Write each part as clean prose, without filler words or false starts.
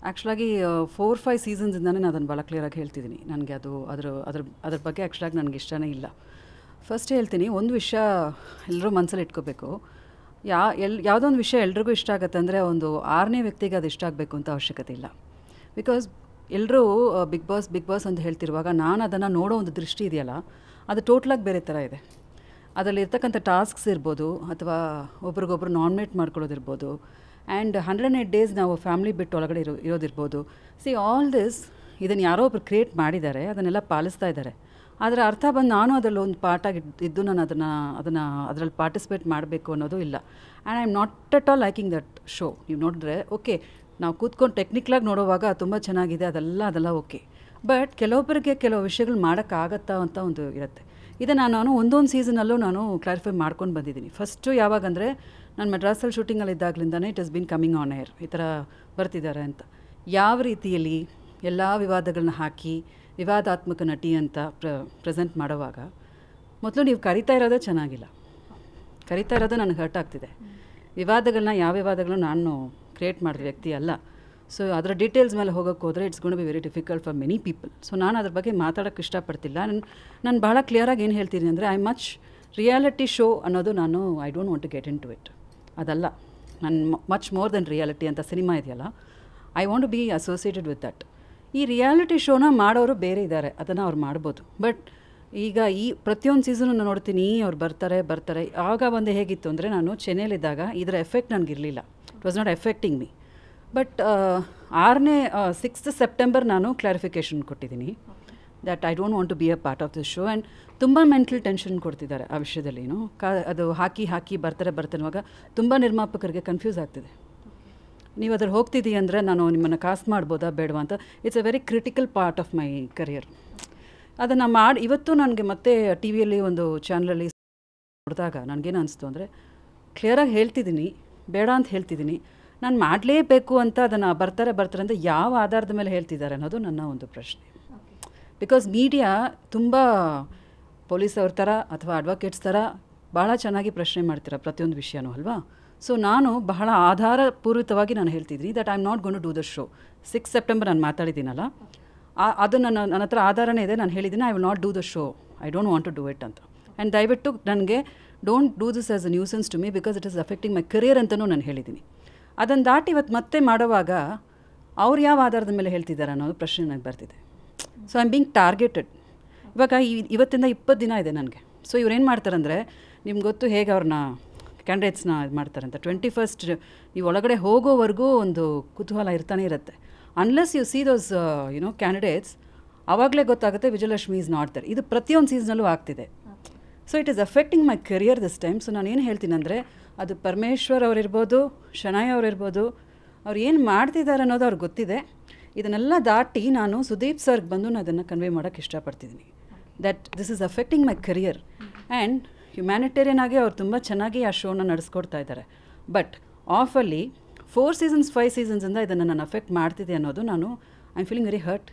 ಆ್ಯಕ್ಚುಲಾಗಿ 4-5 ಸೀಸನ್ಸಿಂದನೇ ನಾನು ಅದನ್ನು ಭಾಳ ಕ್ಲಿಯರಾಗಿ ಹೇಳ್ತಿದ್ದೀನಿ. ನನಗೆ ಅದು ಅದ್ರ ಬಗ್ಗೆ ಆ್ಯಕ್ಚುಲಾಗಿ ನನಗೆ ಇಷ್ಟನೇ ಇಲ್ಲ. ಫಸ್ಟ್ ಹೇಳ್ತೀನಿ, ಒಂದು ವಿಷಯ ಎಲ್ಲರೂ ಮನಸ್ಸಲ್ಲಿ ಇಟ್ಕೋಬೇಕು. ಯಾವುದೋ ಒಂದು ವಿಷಯ ಎಲ್ರಿಗೂ ಇಷ್ಟ ಆಗುತ್ತೆ ಅಂದರೆ ಒಂದು 6ನೇ ವ್ಯಕ್ತಿಗೆ ಅದು ಇಷ್ಟ ಆಗಬೇಕು ಅಂತ ಅವಶ್ಯಕತೆ ಇಲ್ಲ. ಬಿಕಾಸ್ ಎಲ್ಲರೂ ಬಿಗ್ ಬಾಸ್ ಅಂತ ಹೇಳ್ತಿರುವಾಗ ನಾನು ಅದನ್ನು ನೋಡೋ ಒಂದು ದೃಷ್ಟಿ ಇದೆಯಲ್ಲ, ಅದು ಟೋಟ್ಲಾಗಿ ಬೇರೆ ಥರ ಇದೆ. ಅದರಲ್ಲಿ ಇರ್ತಕ್ಕಂಥ ಟಾಸ್ಕ್ಸ್ ಇರ್ಬೋದು, ಅಥವಾ ಒಬ್ರಿಗೊಬ್ರು ನಾಮಿನೇಟ್ ಮಾಡ್ಕೊಳ್ಳೋದಿರ್ಬೋದು, ಆ್ಯಂಡ್ 108 ಡೇಸ್ ನಾವು ಫ್ಯಾಮಿಲಿ ಬಿಟ್ಟು ಒಳಗಡೆ ಇರೋದಿರ್ಬೋದು. ಆಲ್ ದಿಸ್ ಇದನ್ನು ಯಾರೋ ಒಬ್ರು ಕ್ರಿಯೇಟ್ ಮಾಡಿದ್ದಾರೆ, ಅದನ್ನೆಲ್ಲ ಪಾಲಿಸ್ತಾ ಇದ್ದಾರೆ. ಅದರ ಅರ್ಥ ಬಂದು ನಾನು ಅದರಲ್ಲಿ ಒಂದು ಪಾರ್ಟಾಗಿ ಇದ್ದು ನಾನು ಅದರಲ್ಲಿ ಪಾರ್ಟಿಸಿಪೇಟ್ ಮಾಡಬೇಕು ಅನ್ನೋದು ಇಲ್ಲ. And I am not at all liking that show. ನೀವು ನೋಡಿದ್ರೆ ಓಕೆ, ನಾವು ಕೂತ್ಕೊಂಡು ಟೆಕ್ನಿಕಲಾಗಿ ನೋಡುವಾಗ ತುಂಬ ಚೆನ್ನಾಗಿದೆ, ಅದೆಲ್ಲ ಓಕೆ. ಬಟ್ ಕೆಲವೊಬ್ಬರಿಗೆ ಕೆಲವು ವಿಷಯಗಳು ಮಾಡೋಕ್ಕಾಗತ್ತಾ ಅಂತ ಒಂದು ಇರುತ್ತೆ. ಇದನ್ನು ನಾನು ಒಂದೊಂದು ಸೀಸನಲ್ಲೂ ನಾನು ಕ್ಲಾರಿಫೈ ಮಾಡ್ಕೊಂಡು ಬಂದಿದ್ದೀನಿ. ಫಸ್ಟು ಯಾವಾಗಂದರೆ ನಾನು ಮೆಡ್ರಾಸಲ್ಲಿ ಶೂಟಿಂಗಲ್ಲಿ ಇದ್ದಾಗಲಿಂದನೇ it has been coming on air, ಈ ಥರ ಬರ್ತಿದ್ದಾರೆ ಅಂತ. ಯಾವ ರೀತಿಯಲ್ಲಿ ಎಲ್ಲ ವಿವಾದಗಳನ್ನ ಹಾಕಿ ವಿವಾದಾತ್ಮಕ ನಟಿ ಅಂತ ಪ್ರೆಸೆಂಟ್ ಮಾಡುವಾಗ ಮೊದಲು ನೀವು ಕರಿತಾ ಇರೋದೇ ಚೆನ್ನಾಗಿಲ್ಲ. ಕರಿತಾ ಇರೋದು ನನಗೆ ಹರ್ಟ್ ಆಗ್ತಿದೆ. ಯಾವ ವಿವಾದಗಳನ್ನ ನಾನು ಕ್ರಿಯೇಟ್ ಮಾಡಿದ ವ್ಯಕ್ತಿ ಅಲ್ಲ. ಸೊ ಅದರ ಡೀಟೇಲ್ಸ್ ಮೇಲೆ ಹೋಗೋಕ್ಕೆ ಹೋದರೆ it's gonna be very difficult for many people. So ನಾನು ಅದ್ರ ಬಗ್ಗೆ ಮಾತಾಡೋಕ್ಕೆ ಇಷ್ಟಪಡ್ತಿಲ್ಲ. ನಾನು ಭಾಳ ಕ್ಲಿಯರಾಗಿ ಏನು ಹೇಳ್ತೀನಿ ಅಂದರೆ, ಐ ಮಚ್ ರಿಯಾಲಿಟಿ ಶೋ ಅನ್ನೋದು I don't want to get into it. ಅದಲ್ಲ, ನಾನು ಮಚ್ ಮೋರ್ ದೆನ್ ರಿಯಾಲಿಟಿ ಅಂತ ಸಿನಿಮಾ ಇದೆಯಲ್ಲ, I want to be associated with that. ಈ ರಿಯಾಲಿಟಿ ಶೋನ ಮಾಡೋರು ಬೇರೆ ಇದ್ದಾರೆ, ಅದನ್ನು ಅವ್ರು ಮಾಡ್ಬೋದು. ಬಟ್ ಈಗ ಈ ಪ್ರತಿಯೊಂದು ಸೀಸನು ನೋಡ್ತೀನಿ, ಅವ್ರು ಬರ್ತಾರೆ. ಆಗ ಒಂದು ಹೇಗಿತ್ತು ಅಂದರೆ, ನಾನು ಚೆನ್ನೈಲಿದ್ದಾಗ ಇದರ ಎಫೆಕ್ಟ್ ನನಗಿರಲಿಲ್ಲ. It was not effecting me. But 6th September ನಾನು ಕ್ಲಾರಿಫಿಕೇಷನ್ ಕೊಟ್ಟಿದ್ದೀನಿ that I don't want to be a part of this show. And ತುಂಬ ಮೆಂಟಲ್ ಟೆನ್ಷನ್ ಕೊಡ್ತಿದ್ದಾರೆ ಆ ವಿಷಯದಲ್ಲಿ. ಅದು ಹಾಕಿ ಬರ್ತಾರೆ ಅನ್ನುವಾಗ ತುಂಬ ನಿರ್ಮಾಪಕರಿಗೆ ಕನ್ಫ್ಯೂಸ್ ಆಗ್ತಿದೆ. ನೀವು ಅದ್ರ ಹೋಗ್ತಿದ್ದೀವಿ ಅಂದರೆ ನಾನು ನಿಮ್ಮನ್ನು ಕಾಸ್ಟ್ ಮಾಡ್ಬೋದಾ ಬೇಡವಾ ಅಂತ. It's a very critical part of my career. ಅದನ್ನು ಇವತ್ತು ನನಗೆ ಮತ್ತೆ ಟಿ ವಿಯಲ್ಲಿ ಒಂದು ಚಾನಲಲ್ಲಿ ನೋಡಿದಾಗ ನನಗೇನು ಅನಿಸ್ತು ಅಂದರೆ, ಕ್ಲಿಯರಾಗಿ ಹೇಳ್ತಿದ್ದೀನಿ, ಬೇಡ ಅಂತ ಹೇಳ್ತಿದ್ದೀನಿ, ನಾನು ಮಾಡಲೇಬೇಕು ಅಂತ ಅದನ್ನು ಬರ್ತಾರೆ ಅಂತ ಯಾವ ಆಧಾರದ ಮೇಲೆ ಹೇಳ್ತಿದ್ದಾರೆ ಅನ್ನೋದು ನನ್ನ ಒಂದು ಪ್ರಶ್ನೆ. ಬಿಕಾಸ್ ಮೀಡಿಯಾ ತುಂಬ ಪೊಲೀಸವ್ರ ಥರ ಅಥವಾ ಅಡ್ವೊಕೇಟ್ಸ್ ಥರ ಭಾಳ ಚೆನ್ನಾಗಿ ಪ್ರಶ್ನೆ ಮಾಡ್ತೀರ ಪ್ರತಿಯೊಂದು ವಿಷಯನೂ ಅಲ್ವಾ. ಸೊ ನಾನು ಬಹಳ ಆಧಾರಪೂರ್ವಕವಾಗಿ ನಾನು ಹೇಳ್ತಿದ್ದೀನಿ that I am not gonna to do the show. 6 September ನಾನು ಮಾತಾಡಿದ್ದೀನಲ್ಲ, ಅದು ನನ್ನ ಹತ್ರ ಆಧಾರನೇ ಇದೆ. ನಾನು ಹೇಳಿದ್ದೀನಿ I will not do the show, I don't want to do it ಅಂತ. ಆ್ಯಂಡ್ ದಯವಿಟ್ಟು ನನಗೆ don't do this as a nuisance to me because it is affecting my career ಅಂತಲೂ ನಾನು ಹೇಳಿದ್ದೀನಿ. ಅದನ್ನು ದಾಟಿ ಇವತ್ತು ಮತ್ತೆ ಮಾಡುವಾಗ ಅವ್ರು ಯಾವ ಆಧಾರದ ಮೇಲೆ ಹೇಳ್ತಿದ್ದಾರೆ ಅನ್ನೋದು ಪ್ರಶ್ನೆ ನನಗೆ ಬರ್ತಿದೆ. So I am being targeted. ಇವಾಗ ಇವತ್ತಿಂದ 20 ದಿನ ಇದೆ ನನಗೆ. ಸೊ ಇವ್ರೇನು ಮಾಡ್ತಾರಂದರೆ, ನಿಮ್ಗೆ ಗೊತ್ತು ಹೇಗೆ ಅವ್ರನ್ನ ಕ್ಯಾಂಡಿಡೇಟ್ಸ್ನ ಇದು ಮಾಡ್ತಾರಂತ. 21st ನೀವು ಒಳಗಡೆ ಹೋಗೋವರೆಗೂ ಒಂದು ಕುತೂಹಲ ಇರ್ತಾನೆ ಇರುತ್ತೆ. ಅನ್ಲೆಸ್ ಯು ಸಿ ದೋಸ್ ಕ್ಯಾಂಡಿಡೇಟ್ಸ್, ಆವಾಗಲೇ ಗೊತ್ತಾಗುತ್ತೆ ವಿಜಯಲಕ್ಷ್ಮಿ ಈಸ್ ನಾಟ್ ದರ್. ಇದು ಪ್ರತಿಯೊಂದು ಸೀಸನಲ್ಲೂ ಆಗ್ತಿದೆ. So it is affecting my career this time. So ನಾನು ಏನು ಹೇಳ್ತೀನಿ ಅಂದರೆ, ಅದು ಪರಮೇಶ್ವರ್ ಅವರಿರ್ಬೋದು, ಶನಾಯ ಅವರಿರ್ಬೋದು, ಅವ್ರು ಏನು ಮಾಡ್ತಿದ್ದಾರೆ ಅನ್ನೋದು ಅವ್ರಿಗೆ ಗೊತ್ತಿದೆ. ಇದನ್ನೆಲ್ಲ ದಾಟಿ ನಾನು ಸುದೀಪ್ ಸರ್ಗೆ ಬಂದು ನಾನು ಅದನ್ನು ಕನ್ವೆ ಮಾಡೋಕ್ಕೆ ಇಷ್ಟಪಡ್ತಿದ್ದೀನಿ. That this is affecting my career. And humanitarian ಆಗಿ ಅವ್ರು ತುಂಬ ಚೆನ್ನಾಗಿ ಆ ಶೋನ ನಡೆಸ್ಕೊಡ್ತಾ ಇದ್ದಾರೆ. ಬಟ್ ಆಫಲ್ಲಿ 4 ಸೀಸನ್ಸ್ 5 ಸೀಸನ್ಸಿಂದ ಇದನ್ನು ನಾನು ಅಫೆಕ್ಟ್ ಮಾಡ್ತಿದೆ ಅನ್ನೋದು I am feeling very hurt.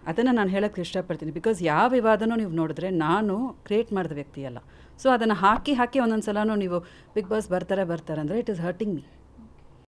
ಅದನ್ನು ನಾನು ಹೇಳೋಕ್ಕೆ ಇಷ್ಟಪಡ್ತೀನಿ. ಬಿಕಾಸ್ ಯಾವ ವಿವಾದನೂ ನೀವು ನೋಡಿದ್ರೆ ನಾನು ಕ್ರಿಯೇಟ್ ಮಾಡಿದ ವ್ಯಕ್ತಿ ಅಲ್ಲ. ಸೊ ಅದನ್ನು ಹಾಕಿ ಒಂದೊಂದು ಸಲನೂ ನೀವು ಬಿಗ್ ಬಾಸ್ ಬರ್ತಾರೆ ಅಂದರೆ ಇಟ್ ಈಸ್ ಹರ್ಟಿಂಗ್ ಮೀ.